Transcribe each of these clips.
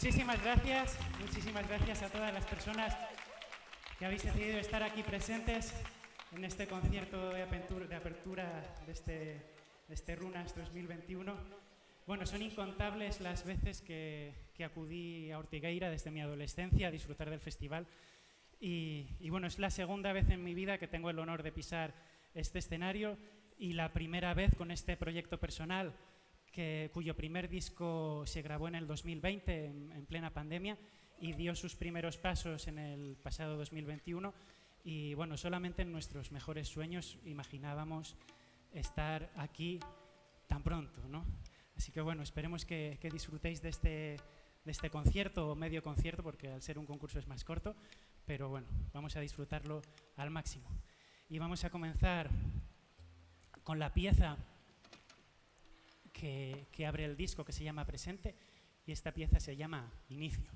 Muchísimas gracias a todas las personas que habéis decidido estar aquí presentes en este concierto de apertura de este Runas 2021. Bueno, son incontables las veces que acudí a Ortigueira desde mi adolescencia a disfrutar del festival y bueno, es la segunda vez en mi vida que tengo el honor de pisar este escenario y la primera vez con este proyecto personal cuyo primer disco se grabó en el 2020, en plena pandemia, y dio sus primeros pasos en el pasado 2021. Y bueno, solamente en nuestros mejores sueños imaginábamos estar aquí tan pronto, ¿no? Así que bueno, esperemos que disfrutéis de este concierto o medio concierto, porque al ser un concurso es más corto, pero bueno, vamos a disfrutarlo al máximo. Y vamos a comenzar con la pieza que abre el disco, que se llama Presente, y esta pieza se llama Inicio.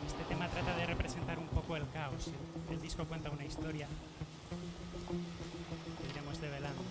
Este tema trata de representar un poco el caos. El disco cuenta una historia que iremos develando.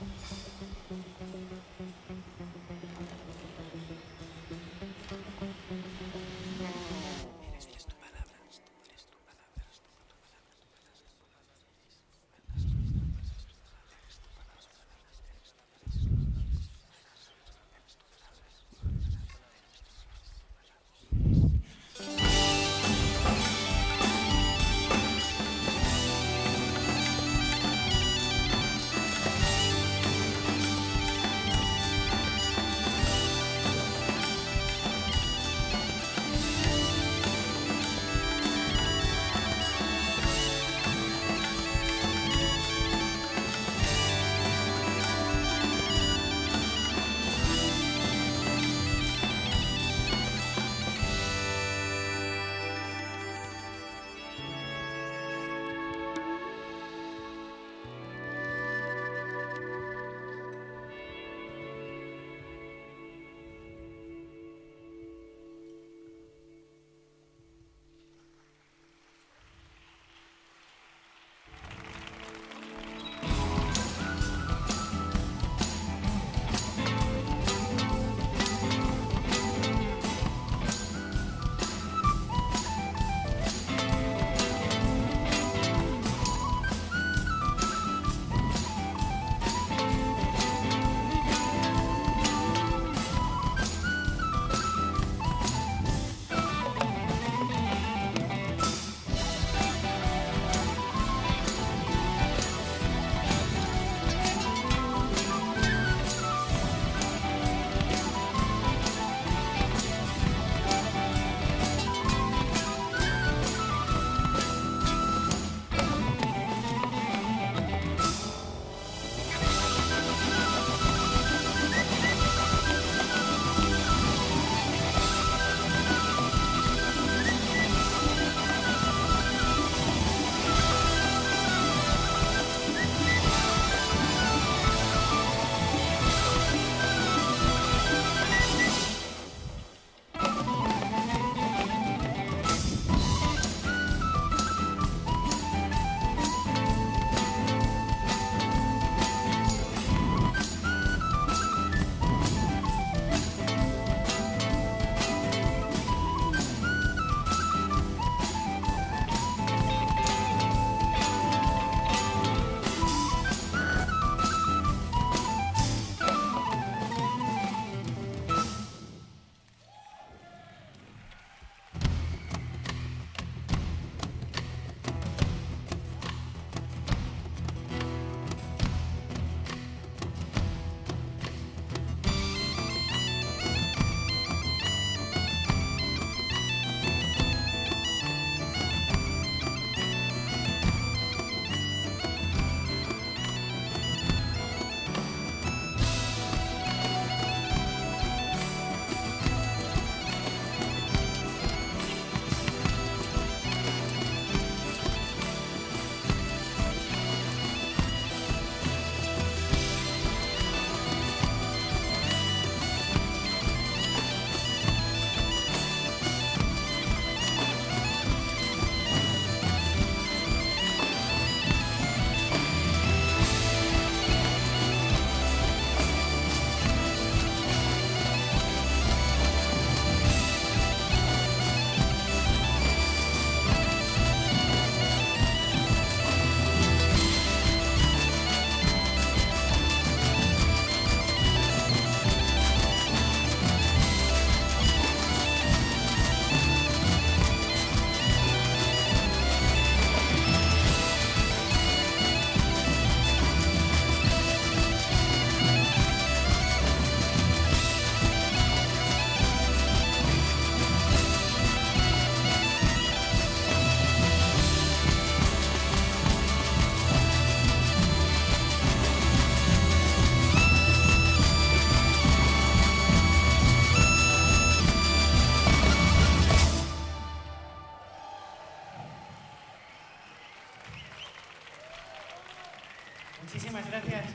Muchísimas gracias.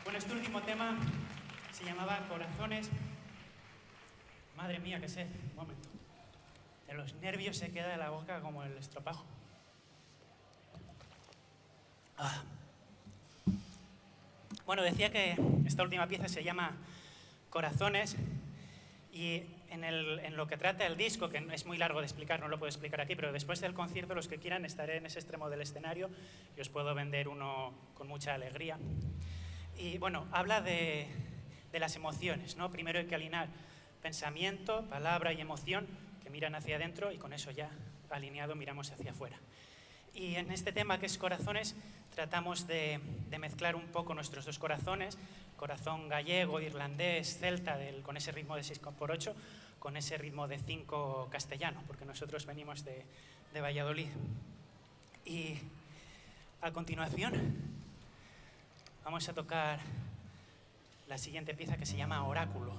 Bueno, este último tema se llamaba Corazones. Madre mía, qué sed. Un momento. De los nervios se queda en la boca como el estropajo. Bueno, decía que esta última pieza se llama Corazones y en lo que trata el disco, que es muy largo de explicar, no lo puedo explicar aquí, pero después del concierto, los que quieran, estaré en ese extremo del escenario y os puedo vender uno con mucha alegría. Y bueno, habla de las emociones, ¿no? Primero hay que alinear pensamiento, palabra y emoción que miran hacia adentro y con eso ya alineado miramos hacia afuera. Y en este tema que es Corazones tratamos de mezclar un poco nuestros dos corazones, corazón gallego, irlandés, celta, con ese ritmo de 6x8, con ese ritmo de 5 castellano, porque nosotros venimos de Valladolid. Y a continuación vamos a tocar la siguiente pieza que se llama Oráculo.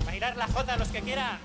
Bailar la jota los que quieran.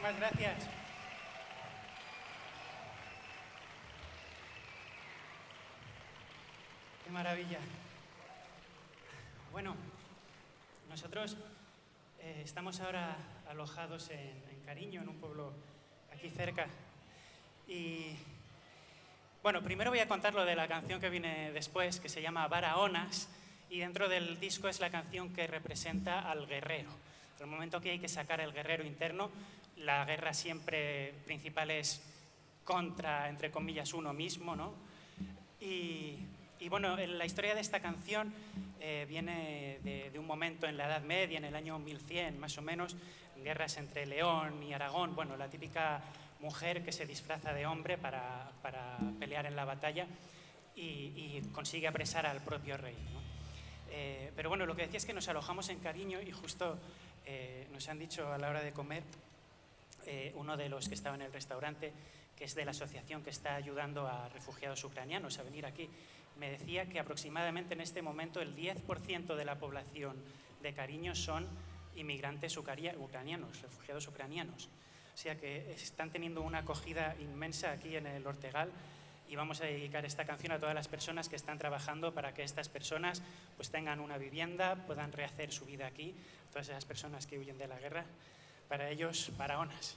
Muchísimas gracias. Qué maravilla. Bueno, nosotros estamos ahora alojados en Cariño, en un pueblo aquí cerca. Y bueno, primero voy a contar lo de la canción que viene después, que se llama Barahona, y dentro del disco es la canción que representa al guerrero. En el momento que hay que sacar el guerrero interno, la guerra siempre principal es contra, entre comillas, uno mismo, ¿no? Y bueno, la historia de esta canción viene de un momento en la Edad Media, en el año 1100 más o menos, guerras entre León y Aragón, bueno, la típica mujer que se disfraza de hombre para pelear en la batalla y consigue apresar al propio rey, ¿no? Pero bueno, lo que decía es que nos alojamos en Cariño y justo nos han dicho a la hora de comer, uno de los que estaba en el restaurante, que es de la asociación que está ayudando a refugiados ucranianos a venir aquí, me decía que aproximadamente en este momento el 10% de la población de Cariño son inmigrantes ucranianos, refugiados ucranianos. O sea que están teniendo una acogida inmensa aquí en el Ortegal y vamos a dedicar esta canción a todas las personas que están trabajando para que estas personas pues tengan una vivienda, puedan rehacer su vida aquí, todas esas personas que huyen de la guerra, para ellos, Barahonas.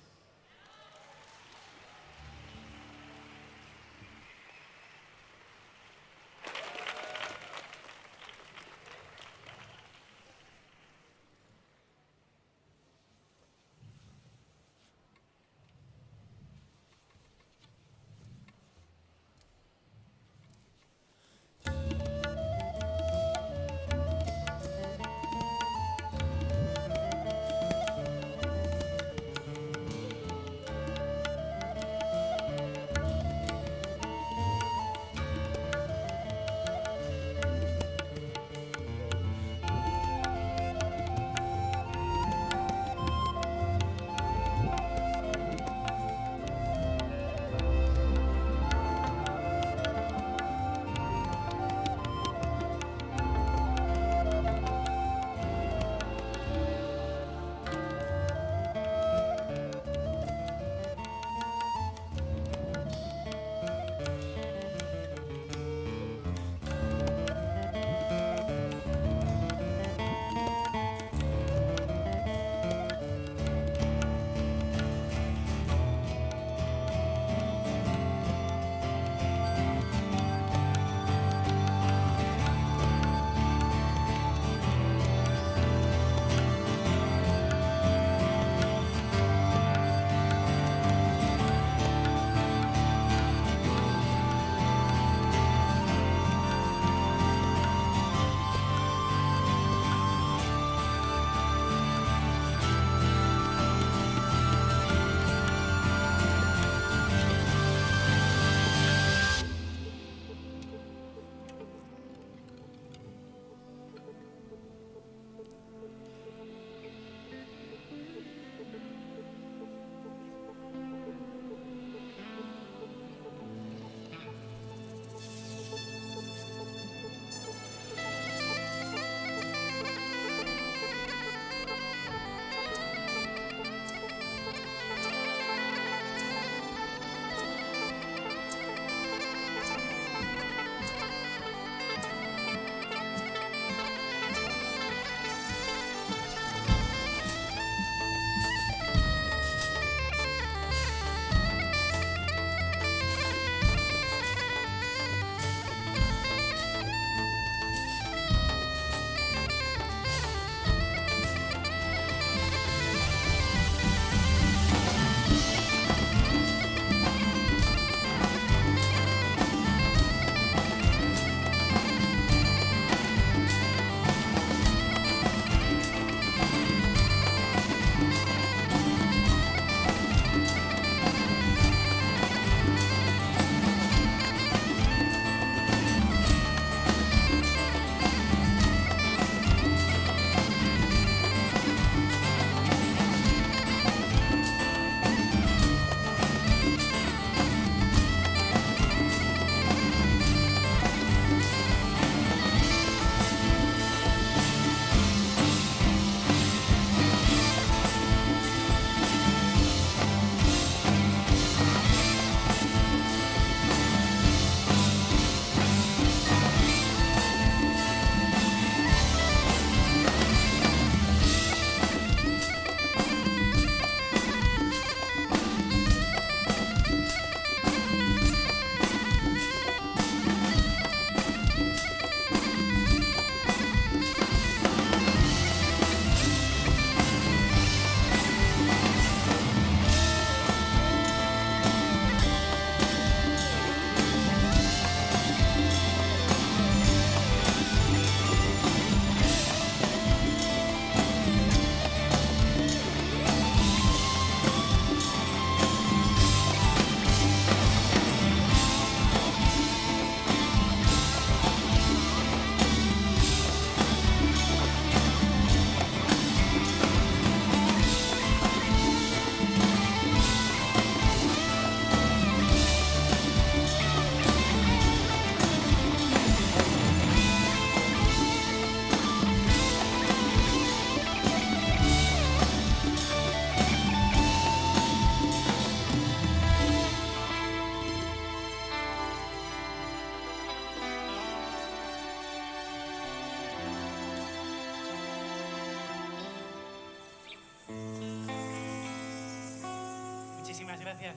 gracias.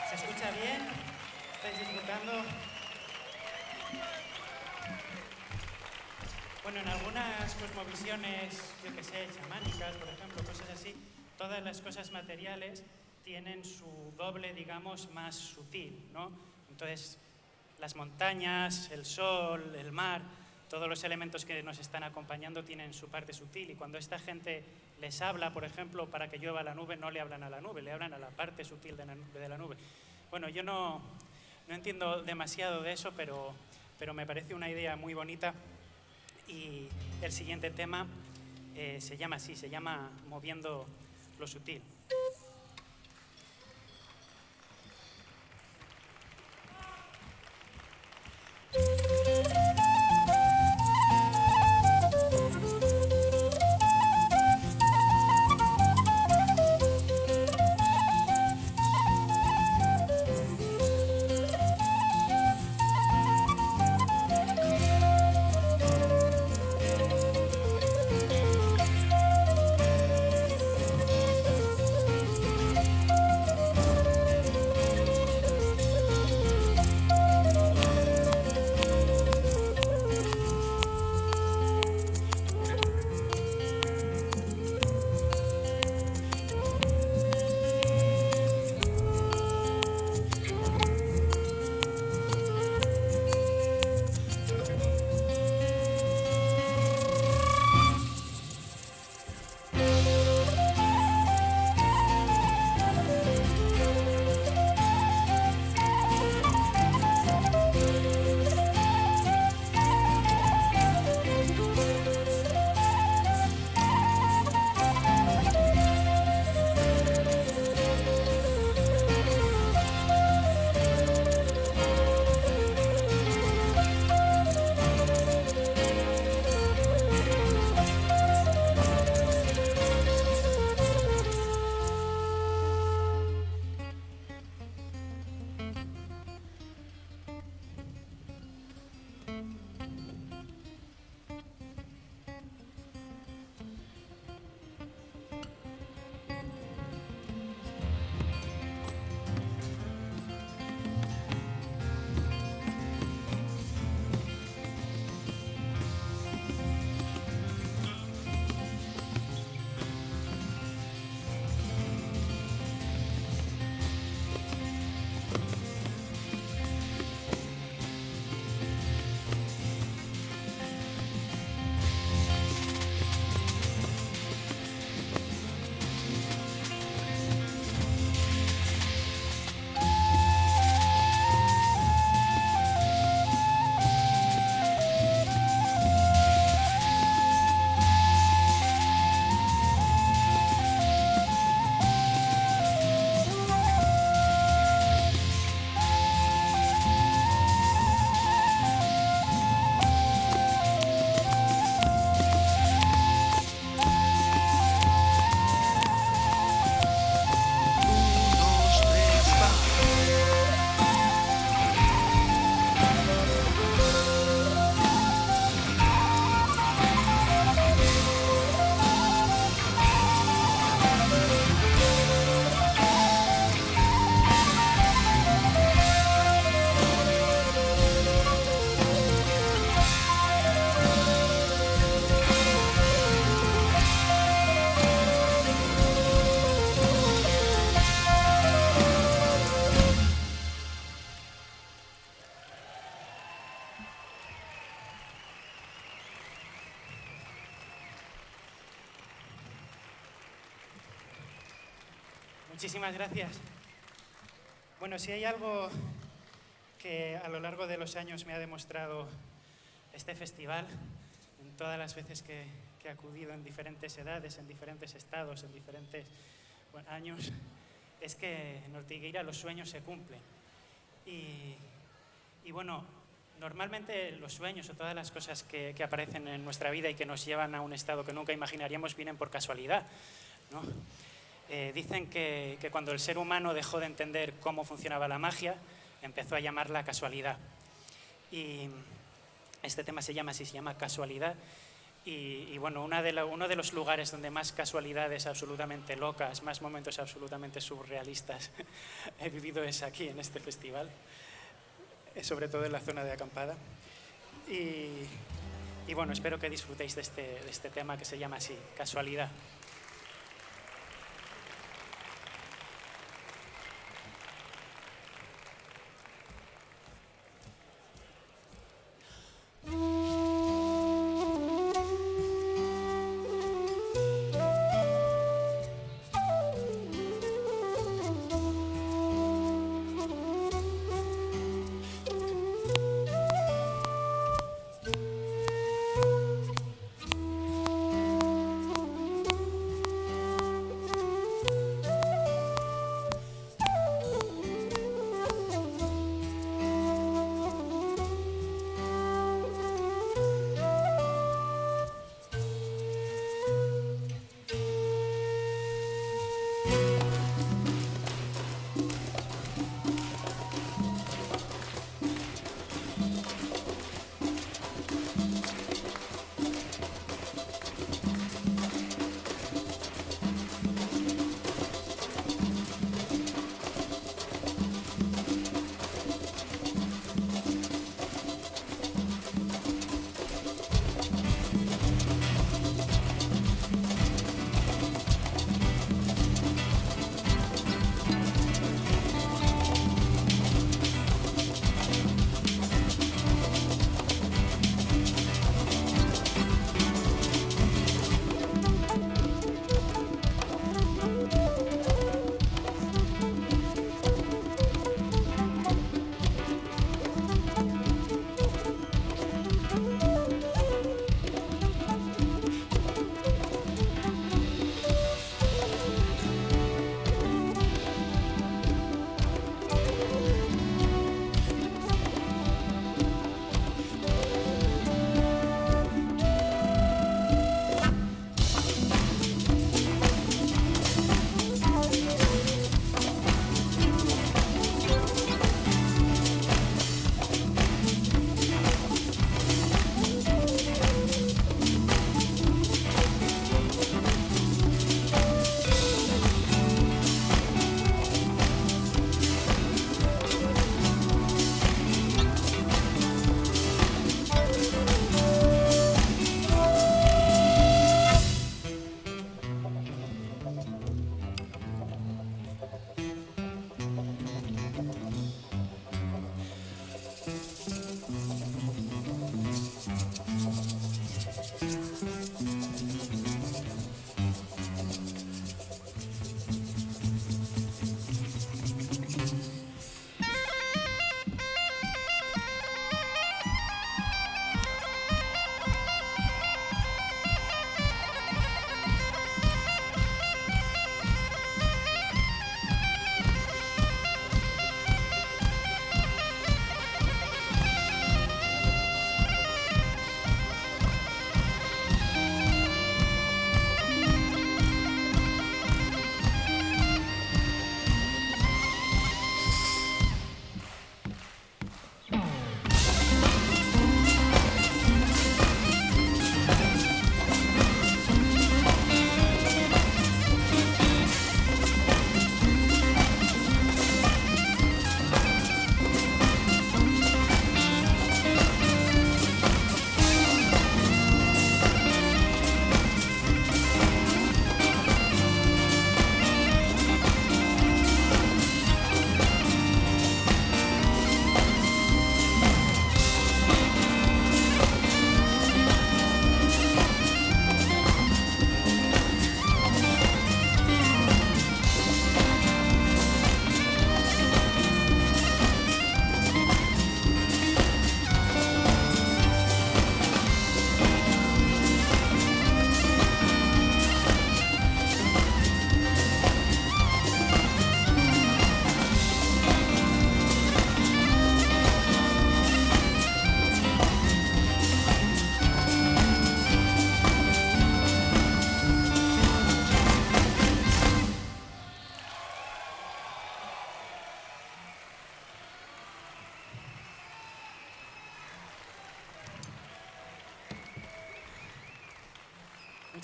¿Se escucha bien? ¿Estáis disfrutando? Bueno, en algunas cosmovisiones, yo que sé, chamánicas, por ejemplo, cosas así, todas las cosas materiales tienen su doble, digamos, más sutil, ¿no? Entonces, las montañas, el sol, el mar, todos los elementos que nos están acompañando tienen su parte sutil, y cuando esta gente les habla, por ejemplo, para que llueva la nube, no le hablan a la nube, le hablan a la parte sutil de la nube. Bueno, yo no entiendo demasiado de eso, pero me parece una idea muy bonita, y el siguiente tema se llama así, se llama Moviendo lo sutil. Muchísimas gracias. Bueno, si hay algo que a lo largo de los años me ha demostrado este festival, en todas las veces que he acudido en diferentes edades, en diferentes estados, en diferentes años, es que en Ortigueira los sueños se cumplen. Y bueno, normalmente los sueños o todas las cosas que aparecen en nuestra vida y que nos llevan a un estado que nunca imaginaríamos vienen por casualidad, ¿no? Dicen que cuando el ser humano dejó de entender cómo funcionaba la magia, empezó a llamarla casualidad. Y este tema se llama así, se llama Casualidad. Y bueno, uno de los lugares donde más casualidades absolutamente locas, más momentos absolutamente surrealistas he vivido es aquí, en este festival, sobre todo en la zona de acampada. Y bueno, espero que disfrutéis de este tema que se llama así, Casualidad.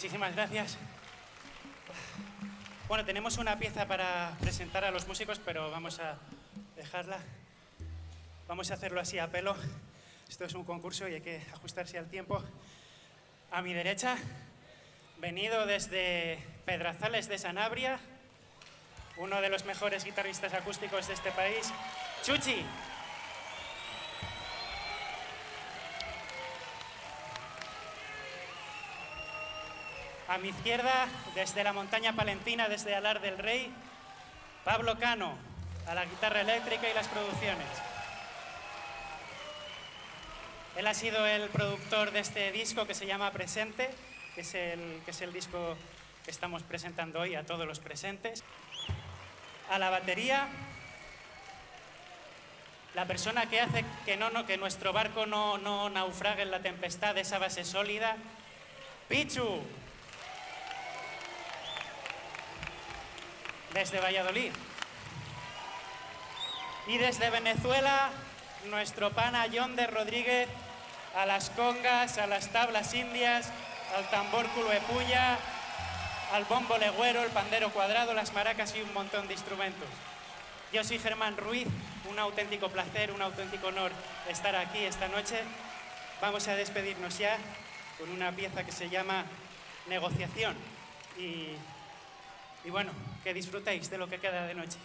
Muchísimas gracias. Bueno, tenemos una pieza para presentar a los músicos, pero vamos a dejarla. Vamos a hacerlo así a pelo. Esto es un concurso y hay que ajustarse al tiempo. A mi derecha, venido desde Pedrazales de Sanabria, uno de los mejores guitarristas acústicos de este país, Chuchi. A mi izquierda, desde la montaña palentina, desde Alar del Rey, Pablo Cano, a la guitarra eléctrica y las producciones. Él ha sido el productor de este disco que se llama Presente, que es el disco que estamos presentando hoy a todos los presentes. A la batería, la persona que hace que nuestro barco no naufrague en la tempestad, esa base sólida, Pichu. Desde Valladolid. Y desde Venezuela, nuestro pana Yonder Rodríguez, a las congas, a las tablas indias, al tambor culoepuya, al bombo legüero, el pandero cuadrado, las maracas y un montón de instrumentos. Yo soy Germán Ruiz, un auténtico placer, un auténtico honor estar aquí esta noche. Vamos a despedirnos ya con una pieza que se llama Negociación. Y bueno, que disfrutéis de lo que queda de noche.